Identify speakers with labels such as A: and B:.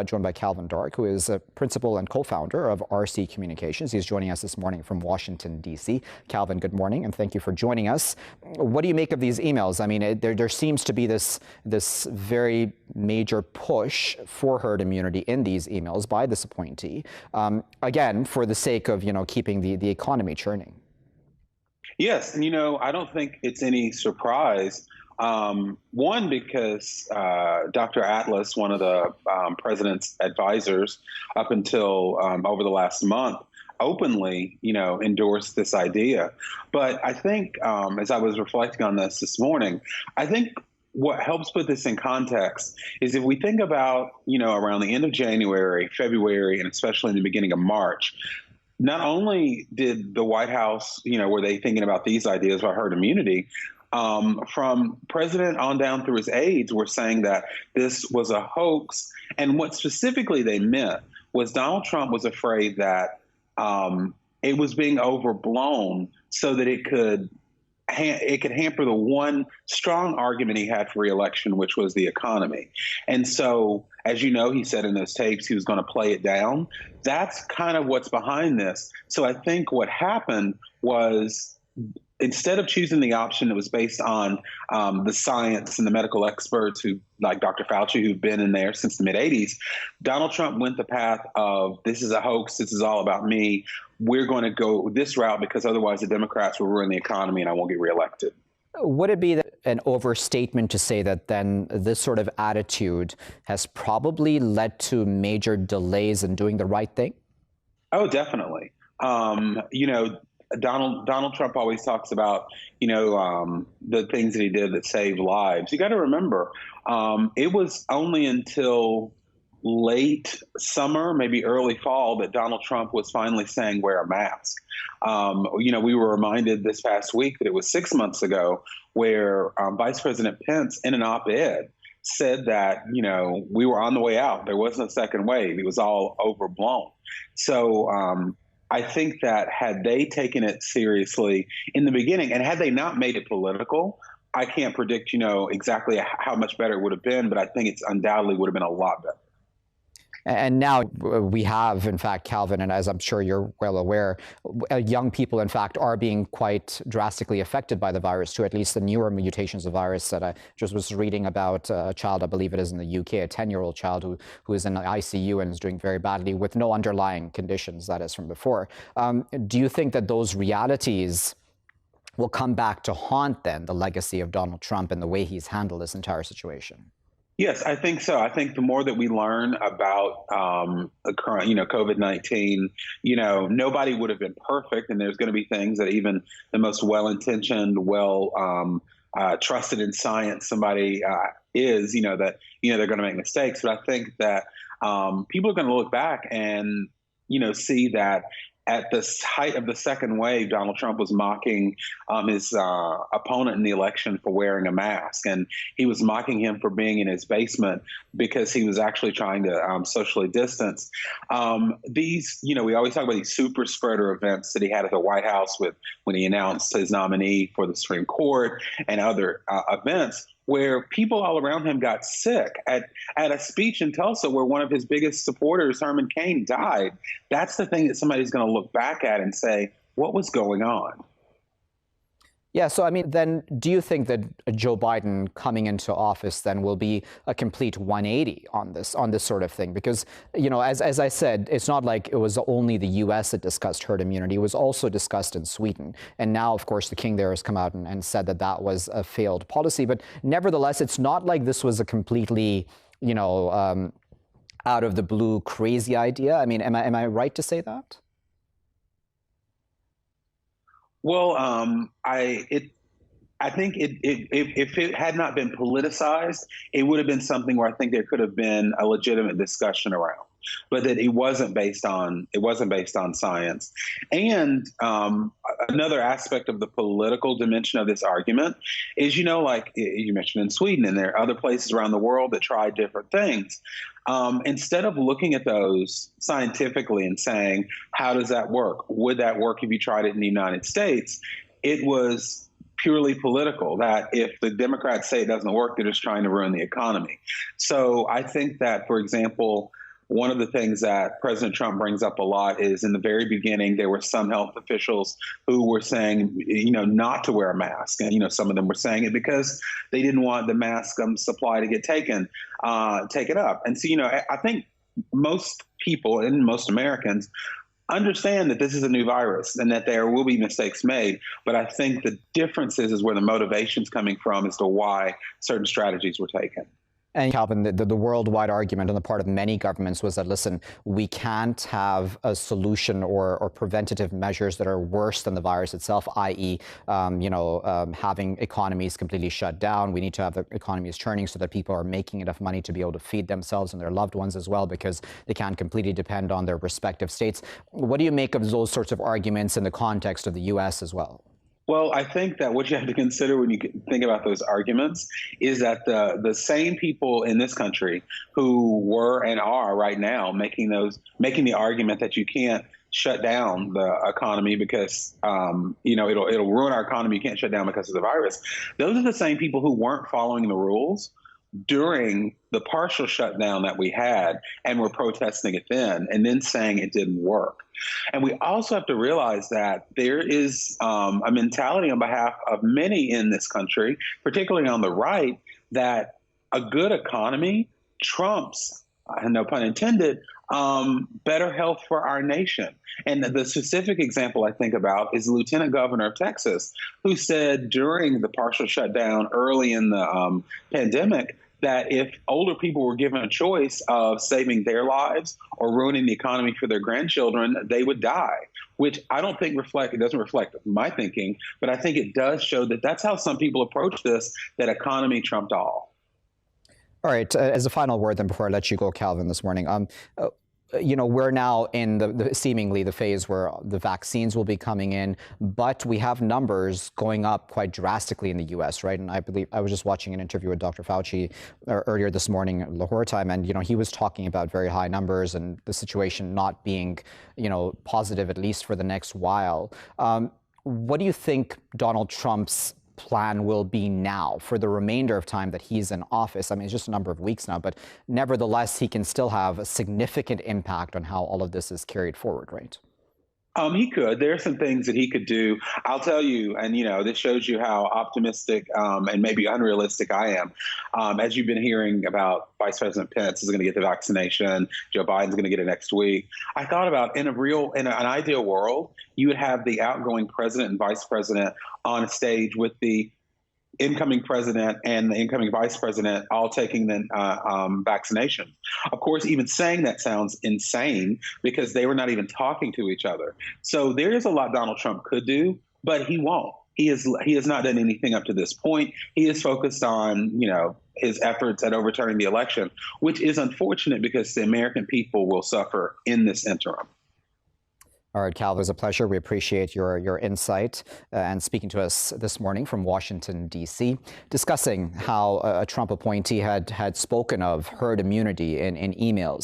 A: joined by Calvin Dark, who is a principal and co-founder of RC Communications. He's joining us this morning from Washington, D.C. Calvin, good morning, and thank you for joining us. What do you make of these emails? I mean, there seems to be this very major push for herd immunity in these emails by this appointee, again, for the sake of, keeping the economy churning.
B: Yes, and I don't think it's any surprise. One, because Dr. Atlas, one of the president's advisors up until over the last month, openly, endorsed this idea. But I think as I was reflecting on this morning, I think what helps put this in context is if we think about, around the end of January, February, and especially in the beginning of March, not only did the White House, were they thinking about these ideas about herd immunity, from president on down through his aides were saying that this was a hoax. And what specifically they meant was Donald Trump was afraid that it was being overblown so that it could hamper the one strong argument he had for re-election, which was the economy. And so, as you know, he said in those tapes he was going to play it down. That's kind of what's behind this. So I think what happened was, instead of choosing the option that was based on the science and the medical experts who, like Dr. Fauci, who've been in there since the mid-'80s, Donald Trump went the path of, this is a hoax, this is all about me. We're going to go this route because otherwise the Democrats will ruin the economy and I won't get reelected.
A: Would it be an overstatement to say that then this sort of attitude has probably led to major delays in doing the right thing? Oh,
B: definitely. Donald Trump always talks about, the things that he did that saved lives. You got to remember, it was only until late summer, maybe early fall, that Donald Trump was finally saying wear a mask. We were reminded this past week that it was 6 months ago where Vice President Pence, in an op-ed, said that, we were on the way out. There wasn't a second wave. It was all overblown. So I think that had they taken it seriously in the beginning, and had they not made it political, I can't predict, exactly how much better it would have been, but I think it's undoubtedly would have been a lot better.
A: And now we have, in fact, Calvin, and as I'm sure you're well aware, young people, in fact, are being quite drastically affected by the virus, too, at least the newer mutations of virus that I just was reading about a child, I believe it is in the UK, a 10-year-old child who is in the ICU and is doing very badly with no underlying conditions, that is, from before. Do you think that those realities will come back to haunt, then, the legacy of Donald Trump and the way he's handled this entire situation?
B: Yes, I think so. I think the more that we learn about the current, COVID-19, nobody would have been perfect. And there's going to be things that even the most well-intentioned, trusted in science somebody is, that, they're going to make mistakes. But I think that people are going to look back and, see that at the height of the second wave, Donald Trump was mocking his opponent in the election for wearing a mask. And he was mocking him for being in his basement because he was actually trying to socially distance. We always talk about these super spreader events that he had at the White House when he announced his nominee for the Supreme Court and other events, where people all around him got sick. At a speech in Tulsa where one of his biggest supporters, Herman Cain, died. That's the thing that somebody's going to look back at and say, what was going on?
A: Yeah, so I mean, then do you think that Joe Biden coming into office then will be a complete 180 on this sort of thing? Because, as I said, it's not like it was only the U.S. that discussed herd immunity. It was also discussed in Sweden. And now, of course, the king there has come out and said that was a failed policy. But nevertheless, it's not like this was a completely, out of the blue crazy idea. I mean, am I right to say that?
B: Well, I think if it had not been politicized, it would have been something where I think there could have been a legitimate discussion around, but that it wasn't based on science. And another aspect of the political dimension of this argument is, like you mentioned in Sweden, and there are other places around the world that try different things. Instead of looking at those scientifically and saying, how does that work? Would that work if you tried it in the United States? It was purely political, that if the Democrats say it doesn't work, they're just trying to ruin the economy. So I think that, for example, one of the things that President Trump brings up a lot is in the very beginning, there were some health officials who were saying, not to wear a mask. And, some of them were saying it because they didn't want the mask supply to get taken up. And so, I think most people and most Americans understand that this is a new virus and that there will be mistakes made. But I think the difference is where the motivation's coming from as to why certain strategies were taken.
A: And Calvin, the worldwide argument on the part of many governments was that, listen, we can't have a solution or preventative measures that are worse than the virus itself, i.e., having economies completely shut down. We need to have the economies churning so that people are making enough money to be able to feed themselves and their loved ones as well, because they can't completely depend on their respective states. What do you make of those sorts of arguments in the context of the U.S. as well?
B: Well, I think that what you have to consider when you think about those arguments is that the same people in this country who were and are right now making the argument that you can't shut down the economy because it'll ruin our economy. You can't shut down because of the virus. Those are the same people who weren't following the rules during the partial shutdown that we had and were protesting it then and then saying it didn't work. And we also have to realize that there is a mentality on behalf of many in this country, particularly on the right, that a good economy trumps, no pun intended, better health for our nation. And the specific example I think about is the Lieutenant Governor of Texas, who said during the partial shutdown early in the pandemic that if older people were given a choice of saving their lives or ruining the economy for their grandchildren, they would die, which I don't think it doesn't reflect my thinking, but I think it does show that that's how some people approach this, that economy trumped all.
A: All right. As a final word, then, before I let you go, Calvin, this morning, we're now in seemingly the phase where the vaccines will be coming in, but we have numbers going up quite drastically in the U.S., right? And I believe I was just watching an interview with Dr. Fauci earlier this morning at Lahore time, and he was talking about very high numbers and the situation not being, positive at least for the next while. What do you think Donald Trump's plan will be now for the remainder of time that he's in office? I mean, it's just a number of weeks now, but nevertheless, he can still have a significant impact on how all of this is carried forward, right?
B: He could. There are some things that he could do. I'll tell you, and this shows you how optimistic and maybe unrealistic I am. As you've been hearing about Vice President Pence is going to get the vaccination, Joe Biden's going to get it next week. I thought about in an ideal world, you would have the outgoing president and vice president on a stage with the incoming president and the incoming vice president all taking the vaccination. Of course, even saying that sounds insane because they were not even talking to each other. So there is a lot Donald Trump could do, but he won't. He has not done anything up to this point. He is focused on, his efforts at overturning the election, which is unfortunate because the American people will suffer in this interim.
A: All right, Cal, it was a pleasure. We appreciate your insight and speaking to us this morning from Washington, D.C., discussing how a Trump appointee had spoken of herd immunity in emails.